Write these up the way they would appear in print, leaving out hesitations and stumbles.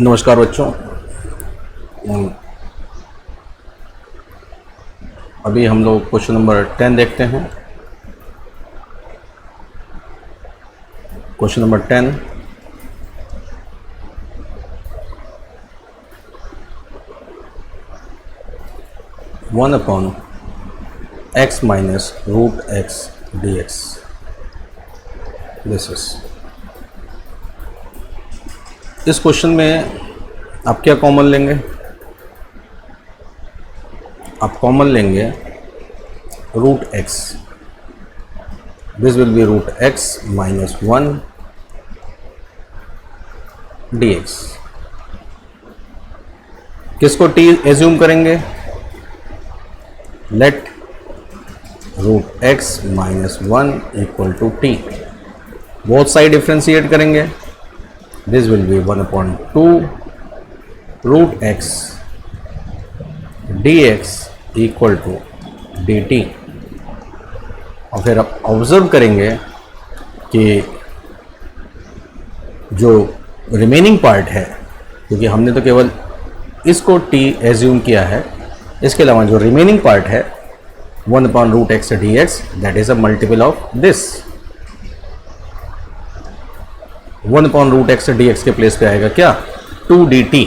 नमस्कार बच्चों। अभी हम लोग क्वेश्चन नंबर 10 देखते हैं। Question number 10, one upon x minus root x d x. This is, इस क्वेश्चन में आप क्या कॉमन लेंगे? आप कॉमन लेंगे root x. This will be root x minus 1 d x. किसको टी एज्यूम करेंगे? Let root x minus 1 equal to t. Both side differentiate करेंगे। This will be 1/2 root x d x equal to d t. और फिर आप observe करेंगे कि जो remaining part है, क्योंकि हमने तो केवल इसको टी एज्यूम किया है, इसके अलावा जो रिमेनिंग पार्ट है 1/रूट x d x, that is a multiple of this. 1/रूट एक्स डी एक्स के प्लेस पे आएगा क्या? 2 डी टी।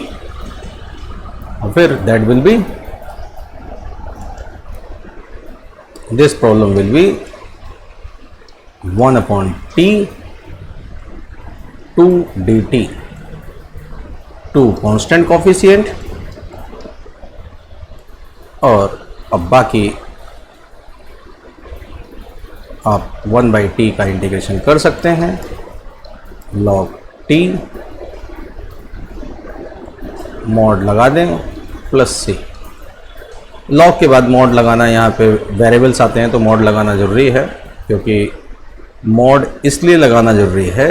और फिर that will be, this problem will be 1/t 2 dt, 2 constant coefficient. और अब बाकी आप 1/t का इंटीग्रेशन कर सकते हैं, log t मॉड लगा दें प्लस सी। लॉग के बाद मॉड लगाना, यहाँ पे वेरिएबल्स आते हैं तो मॉड लगाना ज़रूरी है, क्योंकि मॉड इसलिए लगाना ज़रूरी है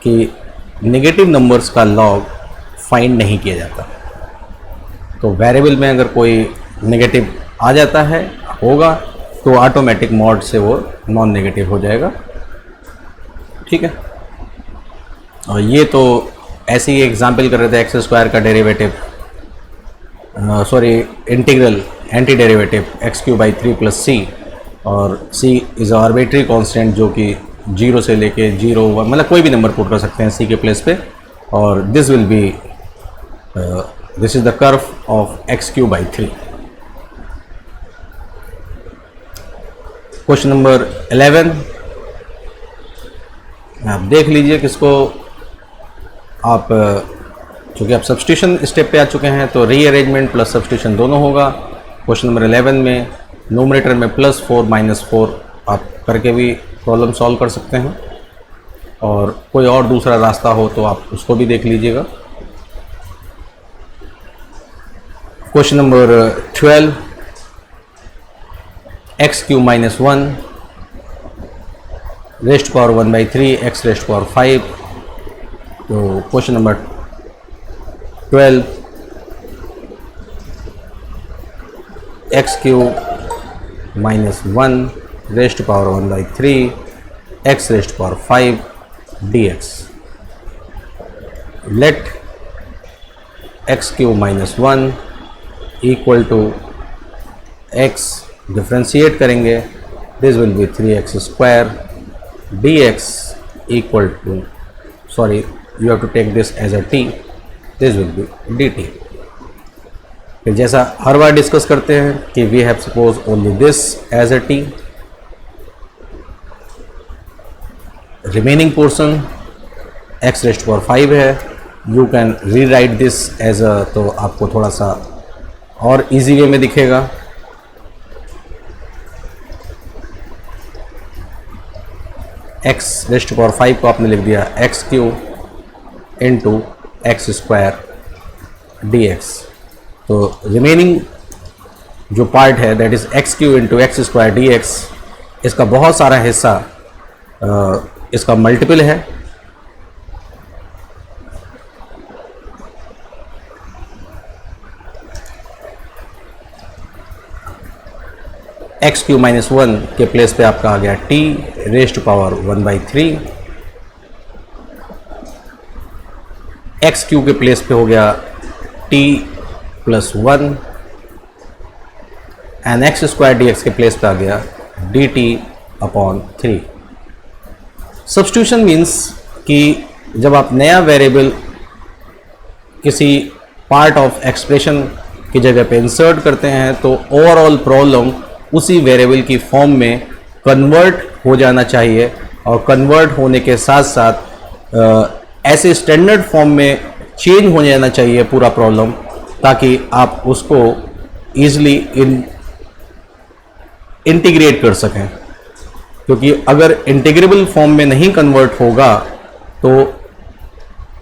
कि नेगेटिव नंबर्स का लॉग फाइंड नहीं किया जाता। तो वेरिएबल में अगर कोई नेगेटिव आ जाता है, होगा, तो ऑटोमेटिक मॉड से वो नॉन नेगेटिव हो जाएगा। ठीक है। और ये तो ऐसे ही एग्जाम्पल कर रहे थे, एक्स स्क्वायर का derivative, integral anti derivative x³ 3 + c, और c इज़ आर्बिट्री कांस्टेंट जो कि 0 से लेके 0 1, मतलब कोई भी नंबर पुट कर सकते हैं c के प्लेस पे। और this will be, this is the curve of x³ 3। Question number 11 आप देख लीजिए, किसको आप, चूँकि आप सब्स्टिट्यूशन स्टेप पे आ चुके हैं तो रीअरेंजमेंट प्लस सब्स्टिट्यूशन दोनों होगा। क्वेश्चन नंबर 11 में नोमरेटर में +4 - 4 आप करके भी प्रॉब्लम सॉल्व कर सकते हैं, और कोई और दूसरा रास्ता हो तो आप उसको भी देख लीजिएगा। Question number 12, x³ - 1 rest power 1/3 x rest power 5। तो question number 12, x³ - 1 rest power 1/3 x rest power 5 dx। Let x³ - 1 equal to x, differentiate करेंगे, this will be 3x² dx equal to, sorry you have to take this as a t, this will be dt। फिर जैसा हर बार discuss करते हैं कि we have suppose only this as a t, remaining portion x raised to power 5 है, you can rewrite this as a, तो आपको थोड़ा सा और इजी वे में दिखेगा। x रेस्ट पावर 5 को आपने लिख दिया x³ इंटू x² dx। तो रिमेनिंग जो पार्ट है that is x³ into x² dx, इसका बहुत सारा हिस्सा इसका मल्टीपल है। x³ - 1 के प्लेस पे आपका आ गया t rest power 1/3 x Q के प्लेस पे हो गया T plus 1 and x square D x के प्लेस पे आ गया D T upon 3। Substitution means कि जब आप नया वेरिएबल किसी पार्ट ऑफ एक्सप्रेशन की जगह पे इंसर्ट करते हैं तो ओवरऑल प्रॉब्लम उसी वेरिएबल की फॉर्म में कन्वर्ट हो जाना चाहिए, और कन्वर्ट होने के साथ साथ ऐसे स्टैंडर्ड फॉर्म में चेंज हो जाना चाहिए पूरा प्रॉब्लम, ताकि आप उसको ईजिली इंटीग्रेट कर सकें। क्योंकि अगर इंटीग्रेबल फॉर्म में नहीं कन्वर्ट होगा तो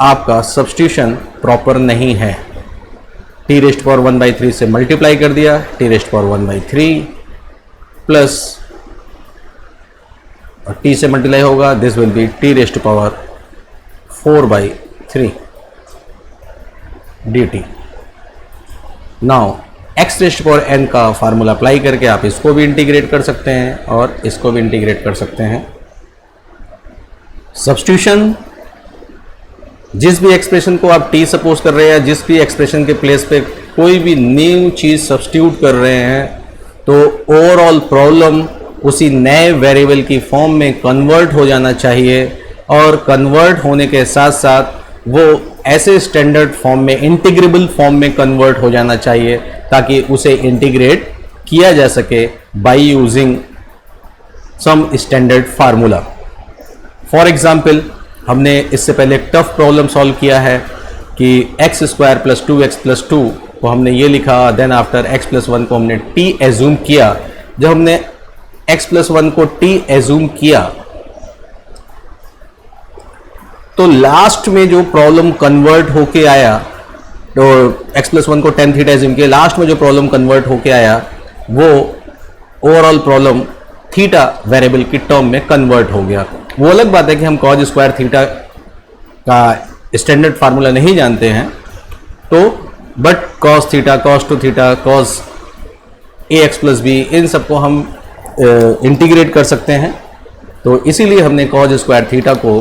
आपका सब्स्टिट्यूशन प्रॉपर नहीं है। टी रेस्ट पावर 1/3 से मल्टीप्लाई कर दिया, टी रेस्ट पावर 1/3 प्लस और टी से मल्टीप्लाई होगा, this will B T rest power 4/3 dt। Now x raised power n का फार्मूला अप्लाई करके आप इसको भी इंटीग्रेट कर सकते हैं और इसको भी इंटीग्रेट कर सकते हैं। सब्स्टिट्यूशन, जिस भी एक्सप्रेशन को आप t सपोज कर रहे हैं, जिस भी एक्सप्रेशन के प्लेस पे कोई भी न्यू चीज़ सब्स्टिट्यूट कर रहे हैं, तो ओवरऑल प्रॉब्लम उसी नए वेरिएबल की फॉर्म में कन्वर्ट हो जाना चाहिए, और कन्वर्ट होने के साथ साथ वो ऐसे स्टैंडर्ड फॉर्म में, इंटीग्रेबल फॉर्म में कन्वर्ट हो जाना चाहिए, ताकि उसे इंटीग्रेट किया जा सके by using some standard formula. For example, हमने इससे पहले एक टफ प्रॉब्लम सॉल्व किया है कि x square plus 2x plus 2 को हमने ये लिखा, देन आफ्टर x प्लस 1 को हमने t एज्यूम किया। जब हमने x प्लस 1 को t एज्यूम किया तो लास्ट में जो प्रॉब्लम कन्वर्ट होके आया, तो x प्लस 1 को tan थीटा एज्यूम किया, लास्ट में जो प्रॉब्लम कन्वर्ट होके आया वो ओवरऑल प्रॉब्लम थीटा वेरिएबल की टर्म में कन्वर्ट हो गया। वो अलग बात है कि हम कॉज स्क्वायर थीटा का स्टैंडर्ड फार्मूला नहीं जानते हैं, तो but cos theta, cos 2 theta, cos ax plus b, इन सबको हम इंटीग्रेट कर सकते हैं। तो इसीलिए हमने कॉज स्क्वायर थीटा को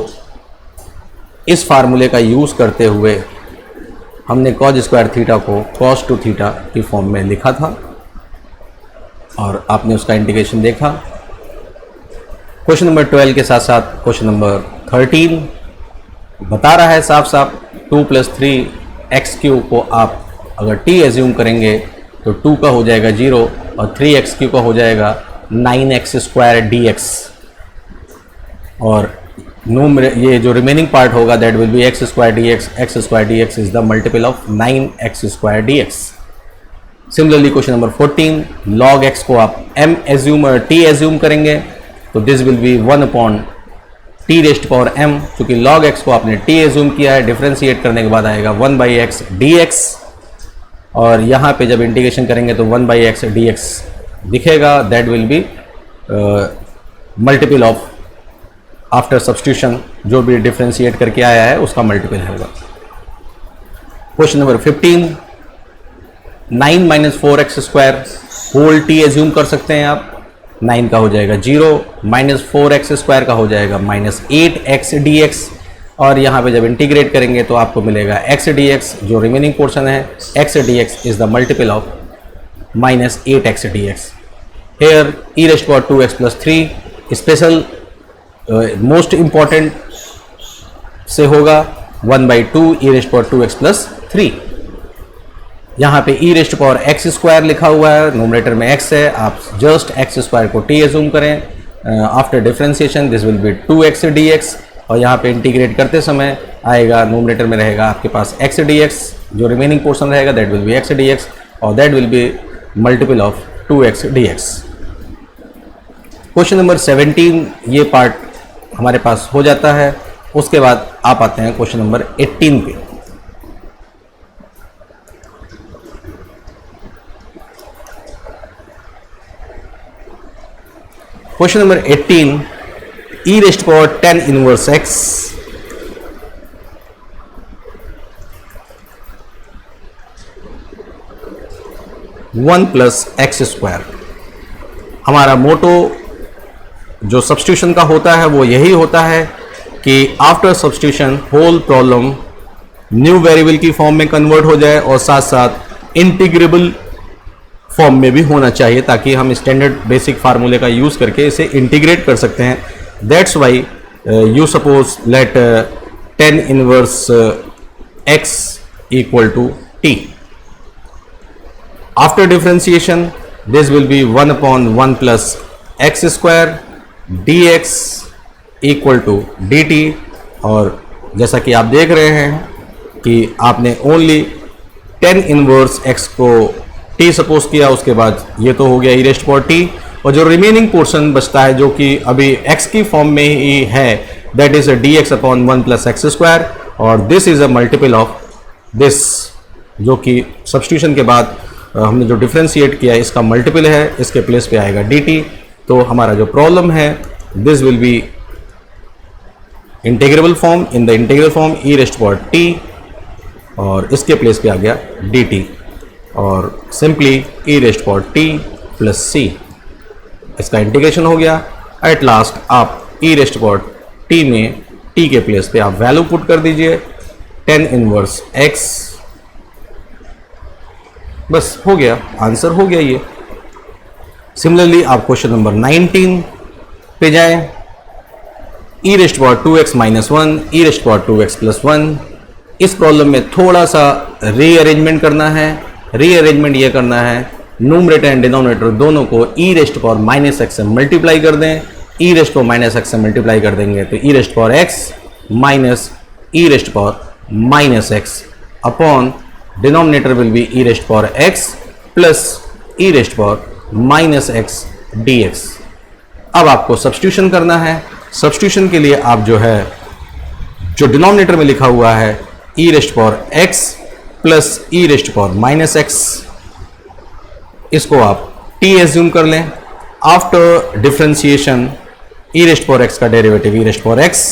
इस फार्मूले का यूज़ करते हुए हमने कॉज स्क्वायर थीटा को कॉस 2 थीटा की फॉर्म में लिखा था, और आपने उसका इंटीग्रेशन देखा। क्वेश्चन नंबर 12 के साथ साथ क्वेश्चन नंबर 13 बता रहा है साफ साफ 2 + 3x³ को आप अगर t एज्यूम करेंगे तो 2 का हो जाएगा 0 और 3x³ का हो जाएगा 9x² dx, और ये जो रिमेनिंग पार्ट होगा that will B x² dx। x² dx is the multiple of 9x² dx। Similarly question number 14, log x को आप m एज्यूम और t एज्यूम करेंगे तो this will be 1/t rest power m। क्योंकि log x को आपने t assume किया है, डिफ्रेंशिएट करने के बाद आएगा 1/x dx, और यहाँ पे जब इंटीग्रेशन करेंगे तो 1/x dx दिखेगा, that will be multiple of after substitution जो भी डिफ्रेंशिएट करके आया है उसका मल्टीपल होगा। Question number 15, 9 - 4x² whole t assume कर सकते हैं आप, 9 का हो जाएगा 0, -4x² का हो जाएगा -8x dx, और यहाँ पे जब इंटीग्रेट करेंगे तो आपको मिलेगा x dx, जो रिमेनिंग पोर्शन है x dx is the multiple of -8x dx। Here e⁻²x + 3 special most important से होगा 1/2 e⁻²x + 3। यहाँ पे e⁻x² लिखा हुआ है, नोमरेटर में x है, आप जस्ट x² को t एज्यूम करें। After differentiation this will B 2x dx, और यहाँ पे इंटीग्रेट करते समय आएगा, नोमरेटर में रहेगा आपके पास x dx, जो रिमेनिंग पोर्शन रहेगा that will B x dx, और that will be multiple of 2x dx। Question number 17 ये पार्ट हमारे पास हो जाता है। उसके बाद आप आते हैं क्वेश्चन नंबर 18 पे। Question number 18, e⁻10⁻x + x²। हमारा मोटो जो सब्स्टिट्यूशन का होता है वो यही होता है कि after substitution whole problem new variable की फॉर्म में कन्वर्ट हो जाए और साथ साथ इंटीग्रेबल फॉर्म में भी होना चाहिए, ताकि हम स्टैंडर्ड बेसिक फार्मूले का यूज करके इसे इंटीग्रेट कर सकते हैं. That's why you suppose let tan inverse x equal to t. After differentiation this will be 1 upon 1 plus x square dx equal to dt. और जैसा कि आप देख रहे हैं कि आपने ओनली tan इनवर्स x को t सपोज किया, उसके बाद ये तो हो गया e रेस्ट पावर t, और जो रिमेनिंग पोर्शन बचता है जो कि अभी x की फॉर्म में ही है, that is dx upon 1 plus x square, और this is a multiple of this, जो कि सब्स्टिट्यूशन के बाद हमने जो डिफ्रेंशिएट किया इसका मल्टीपल है, इसके प्लेस पे आएगा dt. तो हमारा जो प्रॉब्लम है this will B integrable form, in the integral form e rest power t, और इसके प्लेस पे आ गया dt, और simply e rest power t plus c, इसका इंटीग्रेशन हो गया. एट लास्ट आप e रेस्ट पावर t में t के प्लेस पे आप वैल्यू पुट कर दीजिए tan इनवर्स x, बस हो गया, आंसर हो गया ये. सिमिलरली आप क्वेश्चन नंबर 19 पे जाएं. e rest power 2x minus 1, e rest power 2x plus 1. इस प्रॉब्लम में थोड़ा सा रीअरेंजमेंट करना है. रीअरेंजमेंट ये करना है, न्यूमरेटर एंड डिनोमिनेटर दोनों को e rest power minus x से मल्टीप्लाई कर दें. e rest power minus x से मल्टीप्लाई कर देंगे तो e rest power x minus e rest power minus x upon denominator will be e rest power x प्लस e rest power minus x dx. अब आपको substitution करना है. Substitution के लिए आप जो है, जो डिनोमिनेटर में लिखा हुआ है e रेस्ट पावर x प्लस e rest power minus x, इसको आप t एज्यूम कर लें. After differentiation e rest power x का derivative e rest power x,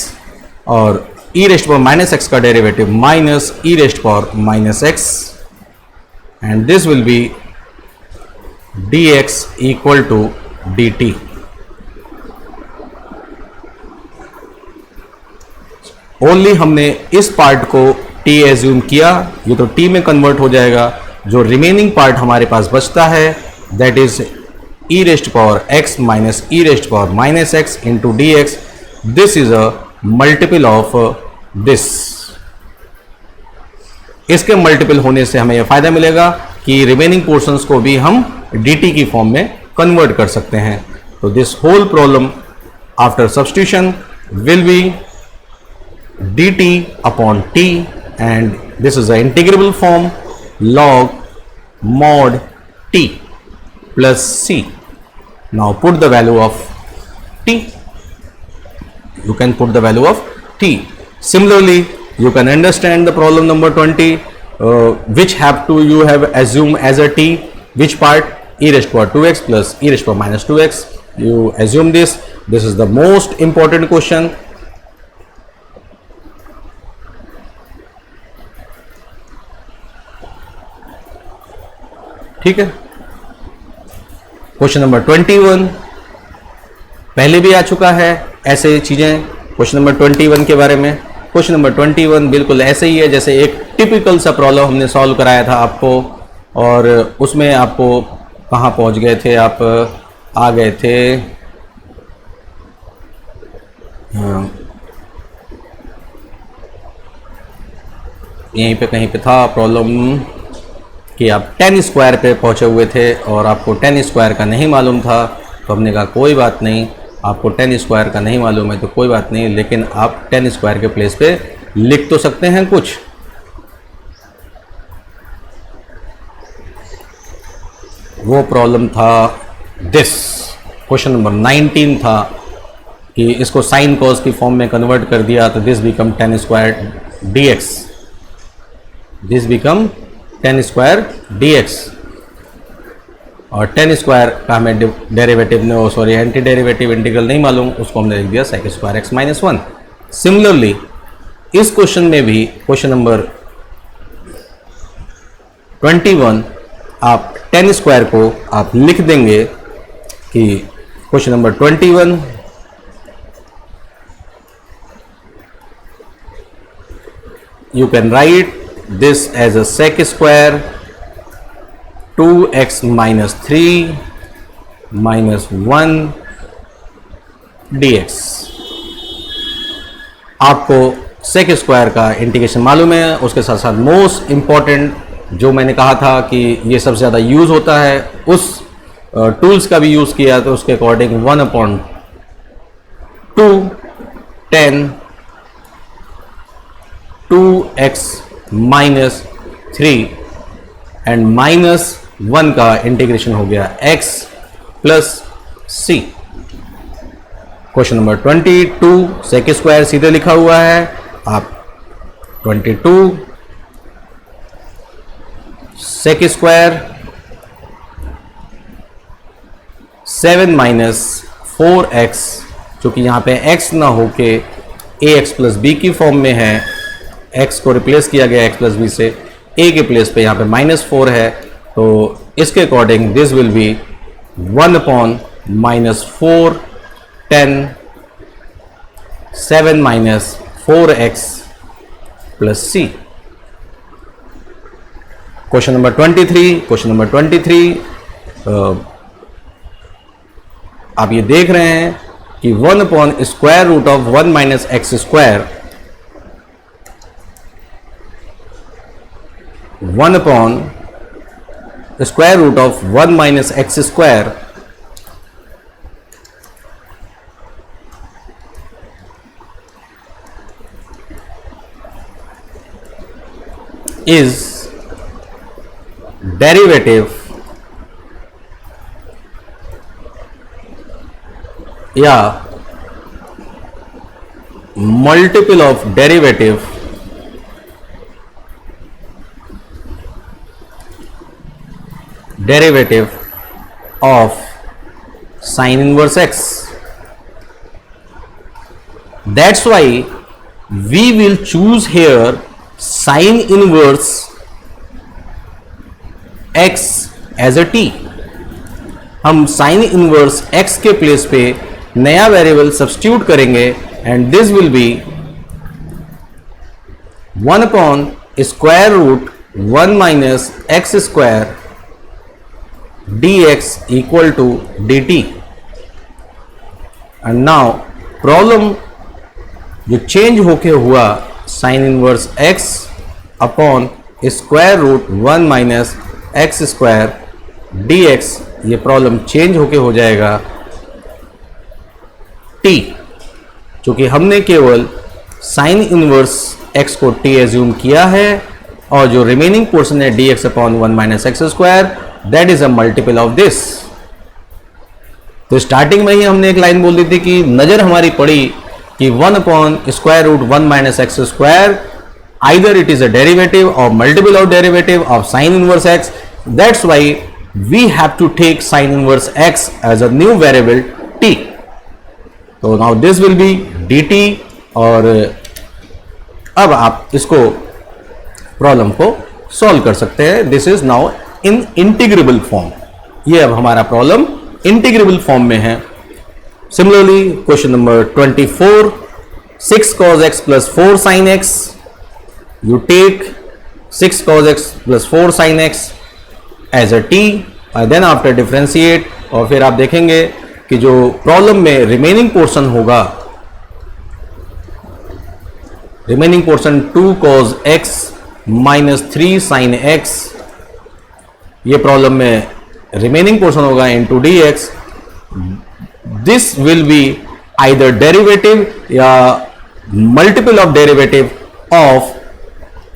और e rest power minus x का derivative minus e rest power minus x, and this will be dx equal to dt. Only हमने इस part को t assume किया, ये तो t में कन्वर्ट हो जाएगा. जो रिमेनिंग पार्ट हमारे पास बचता है that is e rest power x minus e rest power minus x into dx. This is a multiple of this. इसके मल्टीपल होने से हमें यह फायदा मिलेगा कि रिमेनिंग पोर्शंस को भी हम dt की फॉर्म में कन्वर्ट कर सकते हैं. तो this whole problem after substitution will be dt upon t, and this is a integrable form log mod t plus c. Now put the value of t. You can put the value of t. Similarly, you can understand the problem number 20, which you have assumed as a t, which part e raised to power 2x plus e raised to power minus 2x. You assume this. This is the most important question. ठीक है. Question number 21 पहले भी आ चुका है ऐसे चीजें question number 21 के बारे में. क्वेश्चन नंबर 21 बिल्कुल ऐसे ही है जैसे एक टिपिकल सा प्रॉब्लम हमने सॉल्व कराया था आपको, और उसमें आपको कहाँ पहुँच गए थे, आप आ गए थे यहीं पे कहीं पे था प्रॉब्लम कि आप tan स्क्वायर पे पहुँचे हुए थे और आपको tan स्क्वायर का नहीं मालूम था. तो हमने कहा कोई बात नहीं, आपको tan स्क्वायर का नहीं मालूम है तो कोई बात नहीं, लेकिन आप tan स्क्वायर के प्लेस पे लिख तो सकते हैं कुछ. वो प्रॉब्लम था दिस. क्वेश्चन नंबर 19 था कि इसको साइन कॉस की फॉर्म में कन्वर्ट कर दिया तो this become tan square dx. This become tan square dx, और tan स्क्वायर का हमें डेरिवेटिव ने सॉरी एंटी डेरिवेटिव इंटीग्रल नहीं मालूम, उसको हमने लिख दिया sec square x minus 1. Similarly इस क्वेश्चन में भी क्वेश्चन नंबर 21 आप tan स्क्वायर को आप लिख देंगे कि question number 21 you can write this as a sec square 2x minus 3 minus 1 dx। आपको सेक स्क्वायर का इंटीग्रेशन मालूम है, उसके साथ साथ मोस्ट इंपॉर्टेंट जो मैंने कहा था कि ये सबसे ज़्यादा यूज़ होता है, उस टूल्स का भी यूज़ किया, तो उसके अकॉर्डिंग 1/2 10 2x minus 3 एंड -1 का इंटीग्रेशन हो गया x plus c। Question number 22 sec square सीधे लिखा हुआ है, आप 22 सेक स्क्वायर 7 माइनस 4x, चूंकि यहां पे x ना होके ax प्लस बी की फॉर्म में है, x को रिप्लेस किया गया x प्लस बी से, a के प्लेस पे यहाँ पे -4 है, तो इसके according this will be 1/-4 10 7 minus 4x plus c। Question number 23 आप ये देख रहे हैं कि 1/√1 minus x square 1/√1 minus x square is derivative या multiple of derivative of sine inverse x. That's why we will choose here sine inverse x as a t। हम sine inverse x के place पे नया variable substitute करेंगे and this will be 1/√1 minus x square dx equal to dt। And now problem जो change होके हुआ sine inverse x upon √1 minus x square dx, ये problem change होके हो जाएगा t, क्योंकि हमने केवल साइन इनवर्स x को t एज्यूम किया है और जो रिमेनिंग पोर्शन है dx upon 1 minus x square that is a multiple of this. तो स्टार्टिंग में ही हमने एक लाइन बोल दी थी कि नजर हमारी पड़ी कि 1/√1 minus x square either it is a derivative or multiple of derivative of sin inverse x, that's why we have to take sin inverse x as a new variable t। so now this will be dt और अब आप इसको problem को solve कर सकते हैं। This is now in integrable form, ये अब हमारा प्रॉब्लम इंटीग्रेबल फॉर्म में है। Similarly question number 24 6 cos x plus 4 sin x, you take 6 cos x plus 4 sin x as a t and then after differentiate, और फिर आप देखेंगे कि जो प्रॉब्लम में रिमेनिंग पोर्शन होगा, remaining portion 2 cos x minus 3 sin x, ये problem में रिमेनिंग पोर्शन होगा into dx। This will be either derivative या multiple of derivative of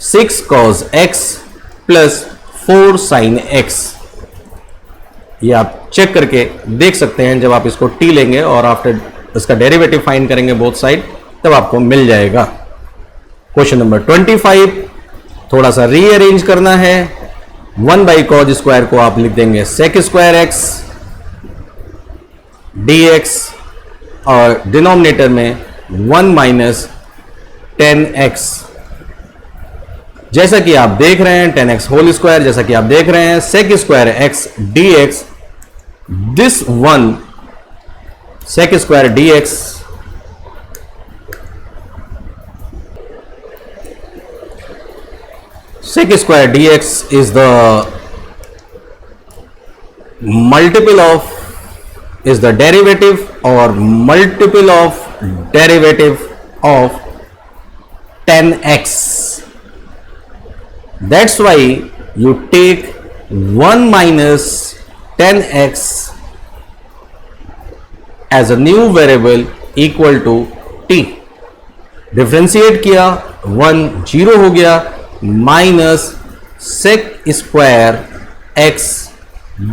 6 cos x plus 4 sin x। ये आप चेक करके देख सकते हैं, जब आप इसको t लेंगे और आफ्टर इसका डेरिवेटिव फाइंड करेंगे बोथ साइड, तब आपको मिल जाएगा। क्वेश्चन नंबर 25 थोड़ा सा रीअरेंज करना है। 1/cos स्क्वायर को आप लिख देंगे sec स्क्वायर x dx और डिनोमिनेटर में 1 माइनस 10x, जैसा कि आप देख रहे हैं 10x होल स्क्वायर, जैसा कि आप देख रहे हैं sec square x dx, this 1 sec square dx sec square dx is the multiple of, is the derivative or multiple of derivative of 10x. That's why you take 1 minus 10x as a new variable equal to t. Differentiate किया, 1 0 हो गया, minus sec square x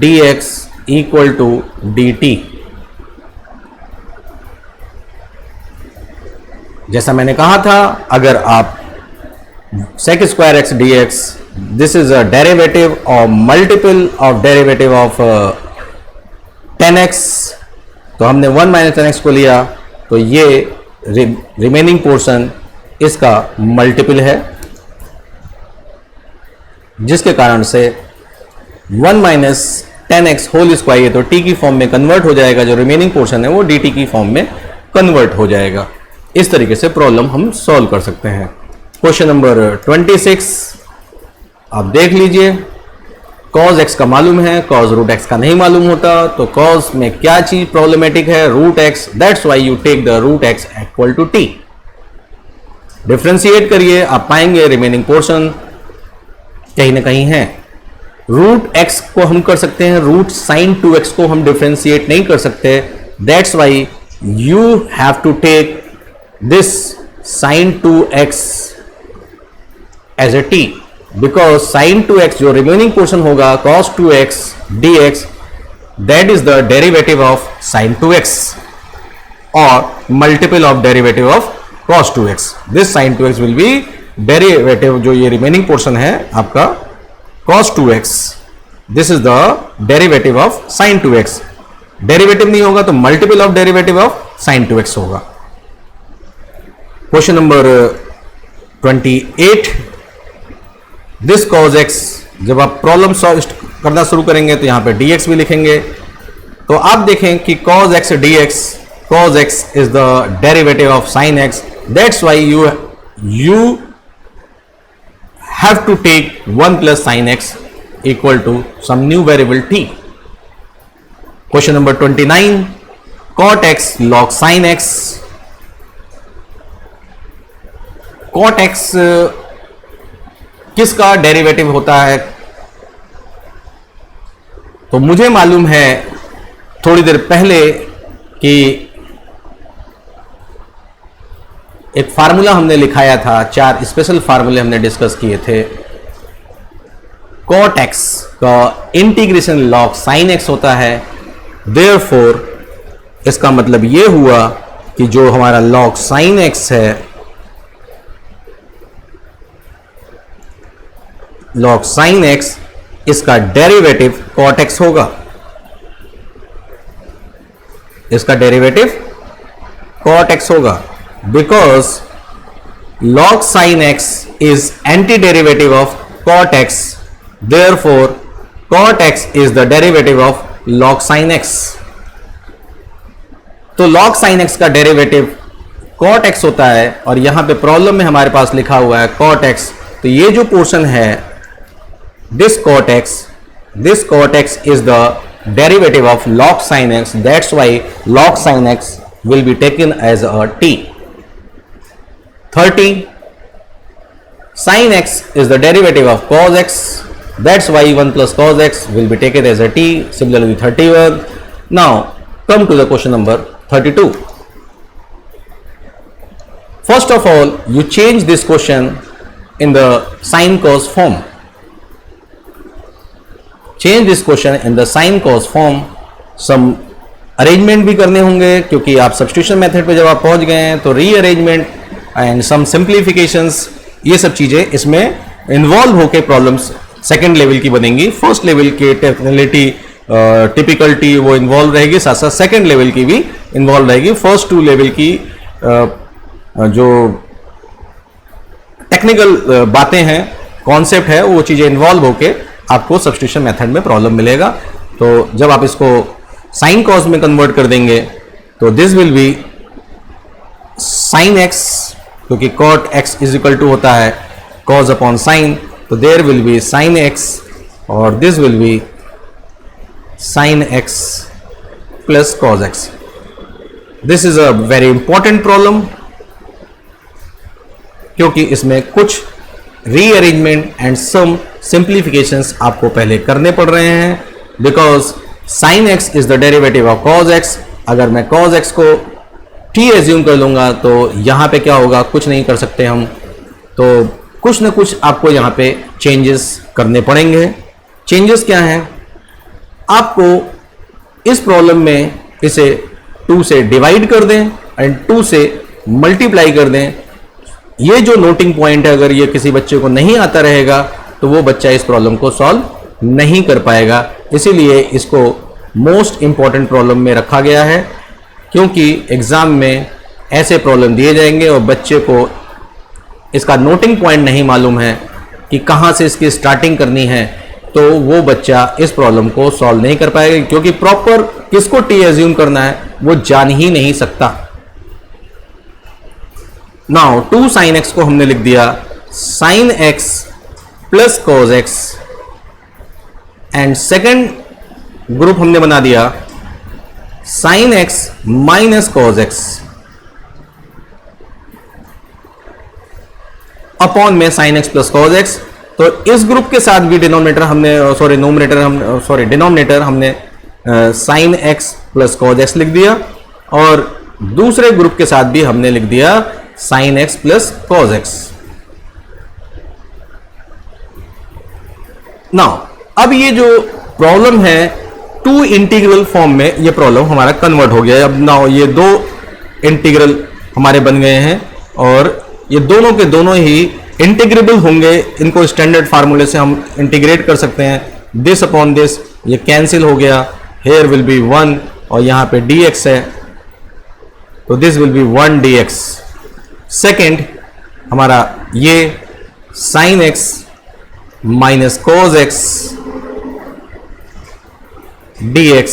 d x equal to d t. जैसा मैंने कहा था, अगर आप sec square x dx, this is a derivative or multiple of derivative of 10x, तो हमने 1 माइनस 10x को लिया, तो ये रिमेनिंग पोर्शन इसका मल्टीपल है, जिसके कारण से 1 माइनस 10x होल स्क्वायर तो t की फॉर्म में कन्वर्ट हो जाएगा, जो रिमेनिंग पोर्शन है वो dt की फॉर्म में कन्वर्ट हो जाएगा. इस तरीके से प्रॉब्लम हम सॉल्व कर सकते हैं. क्वेश्चन नंबर 26 आप देख लीजिए. cos x का मालूम है, cos रूट x का नहीं मालूम होता, तो cos में क्या चीज प्रॉब्लमेटिक है, root x. That's why you take the root x equal to t. Differentiate करिए, आप पाएंगे रिमेनिंग पोर्शन कहीं ना कहीं है. रूट x को हम कर सकते हैं, रूट साइन 2x को हम डिफ्रेंशिएट नहीं कर सकते. That's why you have to take this sine 2x as a t, because sine 2x जो रिमेनिंग पोर्शन होगा cos 2x dx, that is the derivative of sine 2x और multiple of derivative of cos 2x. This sine 2x will be derivative, जो ये remaining portion है आपका cos 2x, this is the derivative of sine 2x. Derivative नहीं होगा तो multiple of derivative of sine 2x होगा. Question number 28. This cos x, जब आप प्रॉब्लम सॉल्व करना शुरू करेंगे तो यहां पे dx भी लिखेंगे. तो आप देखें कि cos x dx, cos x is the derivative of sin x. That's why you have to take 1 plus sin x equal to some new variable t. Question number 29. cot x log sin x. cot x किसका derivative होता है? तो मुझे मालूम है थोड़ी देर पहले कि एक फार्मूला हमने लिखाया था, 4 स्पेशल फार्मूले हमने डिस्कस किए थे. cot x का इंटीग्रेशन log sin x होता है. देयरफॉर इसका मतलब ये हुआ कि जो हमारा log sin x है, log sin x, इसका डेरिवेटिव cot x होगा. इसका डेरिवेटिव cot x होगा, because log sin x is anti derivative of cot x. Therefore cot x is the derivative of log sin x. तो log sin x का derivative cot x होता है, और यहां पे प्रॉब्लम में हमारे पास लिखा हुआ है cot x. तो ये जो पोर्शन है, this cot x is the derivative of log sin x. That's why log sin x will be taken as a t. 30. Sin x is the derivative of cos x. That's why 1 plus cos x will be taken as a t. Similarly 31. Now come to the question number 32. First of all, you change this question in the sin cos form. Change this question in the sin cos form. Some arrangement भी करने होंगे, क्योंकि आप substitution method पे जब आप पहुंच गए हैं तो रीअरेंजमेंट एंड सम सिंप्लीफिकेशंस, ये सब चीज़ें इसमें इन्वॉल्व होकर प्रॉब्लम्स सेकंड लेवल की बनेंगी. फर्स्ट लेवल की टेक्निकलिटी, टिपिकलिटी वो इन्वॉल्व रहेगी, साथ साथ सेकंड लेवल की भी इन्वॉल्व रहेगी. फर्स्ट 2 लेवल की जो टेक्निकल बातें हैं, कॉन्सेप्ट है, वो चीज़ें इन्वॉल्व होकर आपको सब्स्टिट्यूशन मेथड में प्रॉब्लम मिलेगा. तो जब आप इसको साइन कॉस में कन्वर्ट कर देंगे तो this will be sine x, क्योंकि cot x is equal to होता है कॉस अपॉन साइन. तो there will be sine x और this will be sine x plus cos x. This is a very important problem क्योंकि इसमें कुछ rearrangement and some simplifications आपको पहले करने पड़ रहे हैं, because sine x is the derivative of cos x. अगर मैं कॉज एक्स को टी एज्यूम कर लूंगा तो यहां पे क्या होगा, कुछ नहीं कर सकते हम, तो कुछ ना कुछ आपको यहां पे चेंजेस करने पड़ेंगे. चेंजेस क्या हैं, आपको इस प्रॉब्लम में इसे 2 से डिवाइड कर दें एंड 2 से मल्टीप्लाई कर दें. ये जो नोटिंग पॉइंट है, अगर ये किसी बच्चे को नहीं आता रहेगा तो वो बच्चा इस प्रॉब्लम को सॉल्व नहीं कर पाएगा. इसीलिए इसको मोस्ट इंपॉर्टेंट प्रॉब्लम में रखा गया है, क्योंकि एग्जाम में ऐसे प्रॉब्लम दिए जाएंगे और बच्चे को इसका नोटिंग पॉइंट नहीं मालूम है कि कहाँ से इसकी स्टार्टिंग करनी है, तो वो बच्चा इस प्रॉब्लम को सॉल्व नहीं कर पाएगा, क्योंकि प्रॉपर किसको टी एज्यूम करना है वो जान ही नहीं सकता. नाउ 2 साइन एक्स को हमने लिख दिया sine x plus cos x, and second group हमने बना दिया sine x minus cos x upon में sine x plus cos x. तो इस ग्रुप के साथ भी डिनोमिनेटर हमने sine x plus cos x लिख दिया, और दूसरे ग्रुप के साथ भी हमने लिख दिया sine x plus cos x. Now अब ये जो प्रॉब्लम है 2 इंटीग्रल फॉर्म में ये प्रॉब्लम हमारा कन्वर्ट हो गया है. अब नाउ ये 2 इंटीग्रल हमारे बन गए हैं और ये दोनों के दोनों ही इंटीग्रेबल होंगे. इनको स्टैंडर्ड फार्मूले से हम इंटीग्रेट कर सकते हैं. दिस अपॉन दिस ये कैंसिल हो गया, हेयर विल बी 1 और यहां पे dx है, तो this will be 1 dx. Second हमारा ये sine x minus cos x dx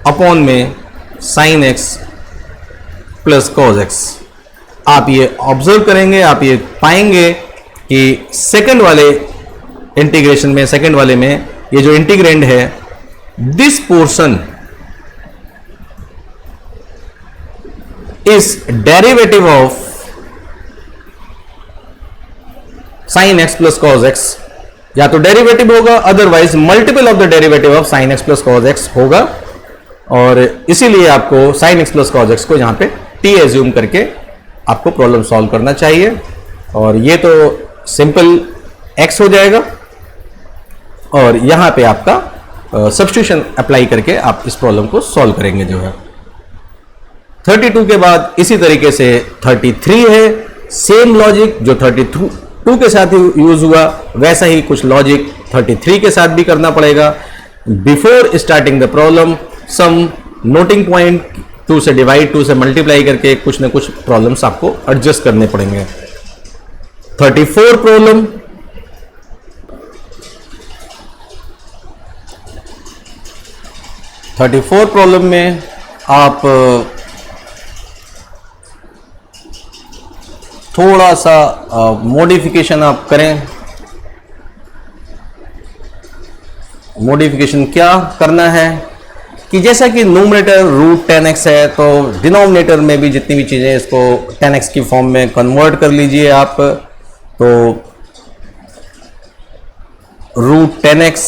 upon में sine x plus cos x. आप ये ऑब्जर्व करेंगे, आप ये पाएंगे कि सेकंड वाले इंटीग्रेशन में, सेकंड वाले में ये जो इंटीग्रेंड है, this portion is derivative of sign x plus cos x. या तो डेरिवेटिव होगा, otherwise multiple of the derivative of sign x plus cos x होगा, और इसीलिए आपको sign x plus cos x को यहां पे टी एज्यूम करके आपको प्रॉब्लम सॉल्व करना चाहिए. और ये तो सिंपल x हो जाएगा, और यहां पे आपका सब्स्टिट्यूशन अप्लाई करके आप इस प्रॉब्लम को सॉल्व करेंगे. जो है 32 के बाद इसी तरीके से 33 है. सेम लॉजिक जो 32 के साथ यूज हुआ वैसा ही कुछ लॉजिक 33 के साथ भी करना पड़ेगा. Before starting the problem some noting point 2 से डिवाइड, 2 से मल्टीप्लाई करके कुछ ना कुछ प्रॉब्लम्स आपको एडजस्ट करने पड़ेंगे. 34 प्रॉब्लम, में आप थोड़ा सा मॉडिफिकेशन आप करें. मॉडिफिकेशन क्या करना है कि जैसा कि न्यूमरेटर रूट 10x है, तो डिनोमिनेटर में भी जितनी भी चीज़ें इसको 10x की फॉर्म में कन्वर्ट कर लीजिए आप. तो रूट 10x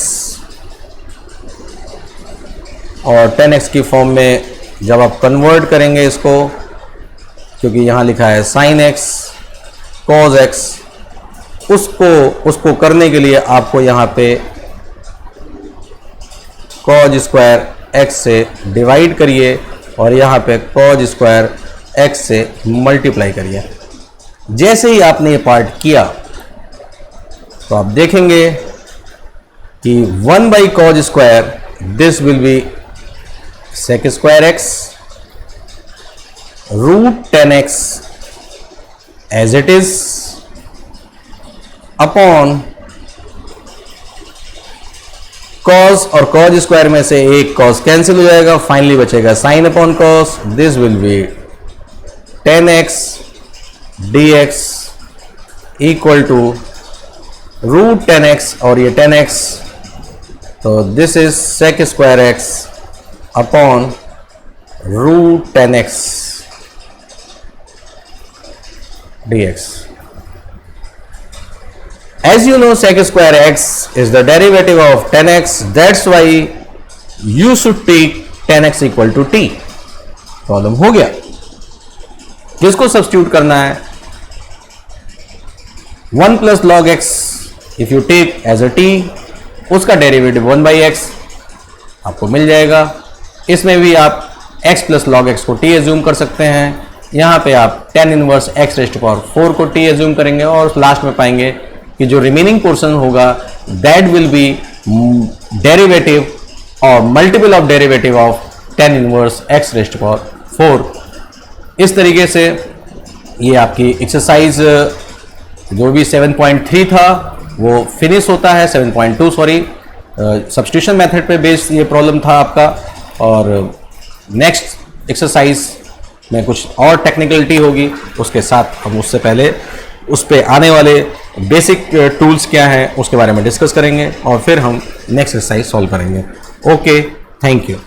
और 10x की फॉर्म में जब आप कन्वर्ट करेंगे इसको, क्योंकि यहाँ लिखा है साइन एक्स कॉज एक्स, उसको करने के लिए आपको यहाँ पे कॉज स्क्वायर एक्स से डिवाइड करिए और यहाँ पे कॉज स्क्वायर एक्स से मल्टीप्लाई करिए. जैसे ही आपने ये पार्ट किया तो आप देखेंगे कि 1 by cos square this will be sec square x root 10x as it is upon cos, और कॉज स्क्वायर में से एक कॉस कैंसिल हो जाएगा, फाइनली बचेगा sine upon cos. This will be 10x dx equal to root 10x और ये 10x, तो this is sec square x upon root 10x dx. As you know, sec square x is the derivative of 10x. That's why you should take 10x equal to t. Problem हो गया. किसको substitute करना है? 1 plus log x if you take as a t, उसका derivative 1 by x आपको मिल जाएगा. इसमें भी आप x plus log x को t एज्यूम कर सकते हैं. यहाँ पे आप tan inverse x raise to power 4 को t एज्यूम करेंगे और लास्ट में पाएंगे कि जो रिमेनिंग पोर्शन होगा दैट विल बी डेरिवेटिव और multiple of derivative of tan inverse x raise to power 4. इस तरीके से ये आपकी एक्सरसाइज जो भी 7.3 था वो फिनिश होता है. 7.2 सॉरी, सब्स्टिट्यूशन मेथड पे बेस्ड ये प्रॉब्लम था आपका. और नेक्स्ट एक्सरसाइज में कुछ और टेक्निकलिटी होगी, उसके साथ हम उससे पहले उस पे आने वाले बेसिक टूल्स क्या हैं उसके बारे में डिस्कस करेंगे और फिर हम नेक्स्ट एक्सरसाइज सॉल्व करेंगे. Okay, thank you.